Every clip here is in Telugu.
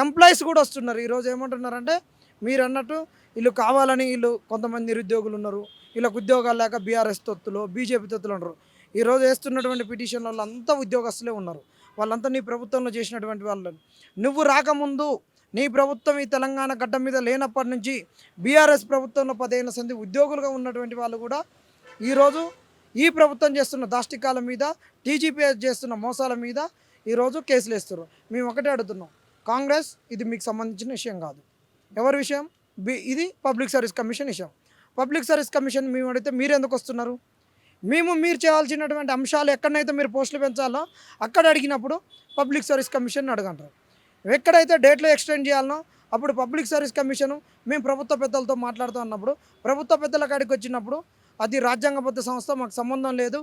ఎంప్లాయీస్ కూడా వస్తున్నారు. ఈరోజు ఏమంటున్నారంటే మీరు అన్నట్టు వీళ్ళు కావాలని వీళ్ళు కొంతమంది నిరుద్యోగులు ఉన్నారు, వీళ్ళకి ఉద్యోగాలు లేక బీఆర్ఎస్ తొత్తులు బీజేపీ తొత్తులు ఉన్నారు. ఈరోజు వేస్తున్నటువంటి పిటిషన్ వాళ్ళు అంతా ఉద్యోగస్తులే ఉన్నారు. వాళ్ళంతా నీ ప్రభుత్వంలో చేసినటువంటి వాళ్ళని. నువ్వు రాకముందు నీ ప్రభుత్వం ఈ తెలంగాణ గడ్డ మీద లేనప్పటి నుంచి బీఆర్ఎస్ ప్రభుత్వంలో 10 ఏళ్ల సంది ఉద్యోగులుగా ఉన్నటువంటి వాళ్ళు కూడా ఈరోజు ఈ ప్రభుత్వం చేస్తున్న దాష్టికాల మీద, టీజీపీఎస్ చేస్తున్న మోసాల మీద ఈరోజు కేసులు వేస్తారు. మేము ఒకటే అడుగుతున్నాం, కాంగ్రెస్ ఇది మీకు సంబంధించిన విషయం కాదు. ఎవరి విషయం? ఇది పబ్లిక్ సర్వీస్ కమిషన్ విషయం. పబ్లిక్ సర్వీస్ కమిషన్ మేము అడిగితే మీరు ఎందుకు వస్తున్నారు? మీరు చేయాల్సినటువంటి అంశాలు ఎక్కడైతే మీరు పోస్టులు పెంచాలో అక్కడ అడిగినప్పుడు పబ్లిక్ సర్వీస్ కమిషన్ అడగంటారు. ఎక్కడైతే డేట్లు ఎక్స్టెండ్ చేయాలనో అప్పుడు పబ్లిక్ సర్వీస్ కమిషను మేము ప్రభుత్వ పెద్దలతో మాట్లాడుతూ ఉన్నప్పుడు, ప్రభుత్వ పెద్దల కాడికి వచ్చినప్పుడు అది రాజ్యాంగబద్ధ సంస్థ, మాకు సంబంధం లేదు,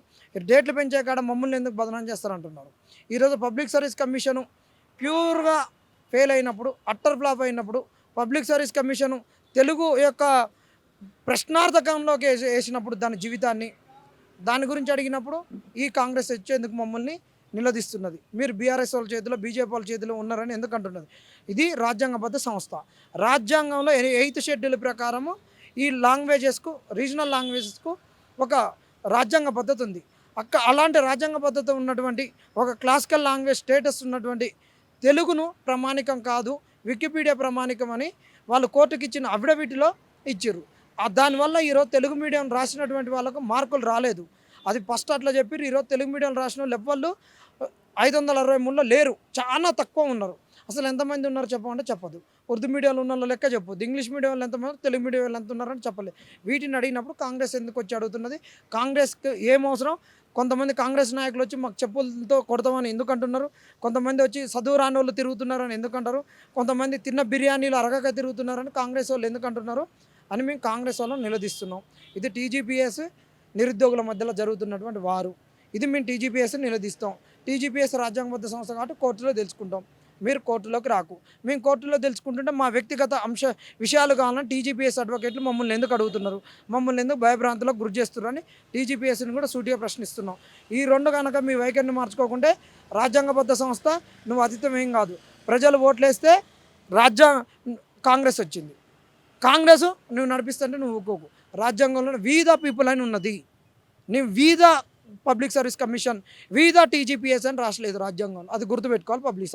డేట్లు పెంచే కాడ మమ్మల్ని ఎందుకు బదనాం చేస్తారంటున్నారు. ఈరోజు పబ్లిక్ సర్వీస్ కమిషను ప్యూర్గా ఫెయిల్ అయినప్పుడు, అట్టర్ ఫ్లాప్ అయినప్పుడు, పబ్లిక్ సర్వీస్ కమిషను తెలుగు యొక్క ప్రశ్నార్థకంలోకి వేసినప్పుడు దాని జీవితాన్ని, దాని గురించి అడిగినప్పుడు ఈ కాంగ్రెస్ వచ్చేందుకు మమ్మల్ని నిలదీస్తున్నది. మీరు బీఆర్ఎస్ వాళ్ళ చేతిలో, బీజేపీ వాళ్ళ చేతిలో ఉన్నారని ఎందుకు అంటున్నది? ఇది రాజ్యాంగబద్ధ సంస్థ. రాజ్యాంగంలో 8th షెడ్యూల్ ప్రకారము ఈ లాంగ్వేజెస్కు, రీజనల్ లాంగ్వేజెస్కు ఒక రాజ్యాంగ పద్ధతి ఉంది. అలాంటి రాజ్యాంగ పద్ధతి ఉన్నటువంటి ఒక క్లాసికల్ లాంగ్వేజ్ స్టేటస్ ఉన్నటువంటి తెలుగును ప్రమాణికం కాదు, వికీపీడియా ప్రమాణికం అని వాళ్ళు కోర్టుకి ఇచ్చిన అఫిడవిట్లో ఇచ్చారు. దానివల్ల ఈరోజు తెలుగు మీడియం రాసినటువంటి వాళ్ళకు మార్కులు రాలేదు. అది ఫస్ట్ అట్లా చెప్పి ఈరోజు తెలుగు మీడియం రాసిన లెవెళ్ళు 563లో లేరు, చాలా తక్కువ ఉన్నారు. అసలు ఎంతమంది ఉన్నారు చెప్పమంటే చెప్పదు. ఉర్దూ మీడియంలో ఉన్న లెక్క చెప్పొద్దు. ఇంగ్లీష్ మీడియం వాళ్ళు ఎంతమంది, తెలుగు మీడియం వాళ్ళు ఎంత ఉన్నారని చెప్పలేదు. వీటిని అడిగినప్పుడు కాంగ్రెస్ ఎందుకు వచ్చి అడుగుతున్నది? కాంగ్రెస్కి ఏం అవసరం? కొంతమంది కాంగ్రెస్ నాయకులు వచ్చి మాకు చెప్పులతో కొడతామని ఎందుకు అంటున్నారు? కొంతమంది వచ్చి చదువు రాని వాళ్ళు తిరుగుతున్నారని ఎందుకంటారు? కొంతమంది తిన్న బిర్యానీలు అరగక తిరుగుతున్నారని కాంగ్రెస్ వాళ్ళు ఎందుకు అంటున్నారు అని మేము కాంగ్రెస్ వాళ్ళని నిలదీస్తున్నాం. ఇది టీజీపీఎస్ నిరుద్యోగుల మధ్యలో జరుగుతున్నటువంటి వారు. ఇది మేము టీజీపీఎస్ నిలదీస్తాం. టీజీపీఎస్ రాజ్యాంగబద్ధ సంస్థ కాబట్టి కోర్టులో తెలుసుకుంటాం. మీరు కోర్టులోకి రాకు. మేము కోర్టులో తెలుసుకుంటుంటే మా వ్యక్తిగత విషయాలు కావాలని టీజీపీఎస్ అడ్వకేట్లు మమ్మల్ని ఎందుకు అడుగుతున్నారు? మమ్మల్ని ఎందుకు భయభ్రాంతులకు గురి చేస్తున్నారని టీజీపీఎస్ని కూడా సూటిగా ప్రశ్నిస్తున్నాం. ఈ రెండు కనుక మీ వైఖరిని మార్చుకోకుంటే రాజ్యాంగబద్ధ సంస్థ నువ్వు అతీతం ఏం కాదు. ప్రజలు ఓట్లేస్తే కాంగ్రెస్ వచ్చింది. కాంగ్రెస్ నువ్వు నడిపిస్తుంటే నువ్వు ఒక్కోకు. రాజ్యాంగంలో వీ ద పీపుల్ అని ఉన్నది. నేను we the public service commission, we the TGPS అని రాసలేదు రాజ్యాంగంలో. అది గుర్తుపెట్టుకోవాలి పబ్లిక్